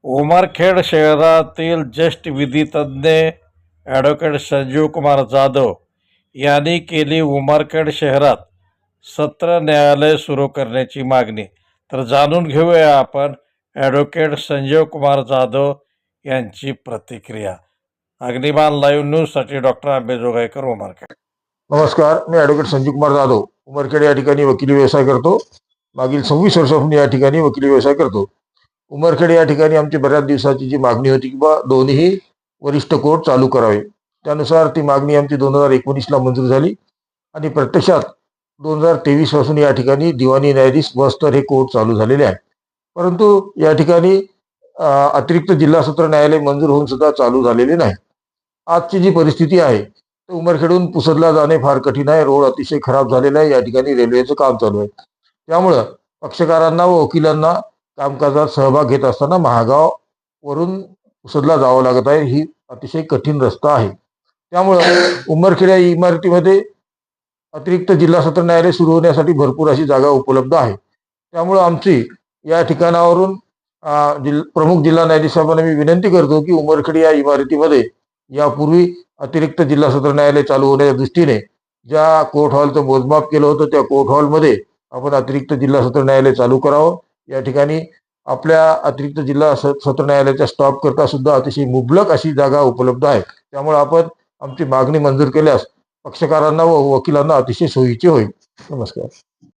उमरखेड शहरातील ज्येष्ठ विधितज्ञ ॲडव्होकेट संजीव कुमार जाधव यांनी केली उमरखेड शहरात सत्र न्यायालय सुरू करण्याची मागणी. तर जाणून घेऊया आपण ॲडव्होकेट संजीव कुमार जाधव यांची प्रतिक्रिया. अग्निबाण लाईव्ह न्यूजसाठी डॉक्टर आंबेजोगाईकर, उमरखेड. नमस्कार, मी ॲडव्होकेट संजीव कुमार जाधव उमरखेड या ठिकाणी वकिली व्यवसाय करतो. मागील 26 वर्षापासून या ठिकाणी वकिली व्यवसाय करतो. उमरखेड या ठिकाणी आमची बऱ्याच दिवसाची जी मागणी होती की बा दोन्ही वरिष्ठ कोर्ट चालू करावे, त्यानुसार ती मागणी आमची 2019ला मंजूर झाली आणि प्रत्यक्षात 2023 पासून या ठिकाणी दिवाणी न्यायाधीश बस्तर हे कोर्ट चालू झालेले आहे. परंतु या ठिकाणी अतिरिक्त जिल्हा सत्र न्यायालय मंजूर होऊन सुद्धा चालू झालेले नाही. आजची जी परिस्थिती आहे तर उमरखेडून पुसदला जाणे फार कठीण आहे. रोड अतिशय खराब झालेला आहे. या ठिकाणी रेल्वेचं काम चालू आहे. त्यामुळं पक्षकारांना व वकिलांना कामकाजात सहभाग घेत असताना महागाव वरून पुसदला जावं लागत आहे. ही अतिशय कठीण रस्ता आहे. त्यामुळं उमरखेड या इमारतीमध्ये अतिरिक्त जिल्हा सत्र न्यायालय सुरू होण्यासाठी भरपूर अशी जागा उपलब्ध आहे. त्यामुळं आमची या ठिकाणावरून प्रमुख जिल्हा न्यायाधीश साहेबांना मी विनंती करतो की उमरखेड या इमारतीमध्ये यापूर्वी अतिरिक्त जिल्हा सत्र न्यायालय चालू होण्याच्या दृष्टीने ज्या कोर्ट हॉलचं मोजमाप केलं होतं त्या कोर्ट हॉलमध्ये आपण अतिरिक्त जिल्हा सत्र न्यायालय चालू करावं. या ठिकाणी आपल्या अतिरिक्त जिल्हा सत्र न्यायालयाच्या स्टॉप करता सुद्धा अतिशय मुबलक अशी जागा उपलब्ध आहे. त्यामुळे आपण आमची मागणी मंजूर केल्यास पक्षकारांना व वकिलांना अतिशय सोयीची होईल. नमस्कार.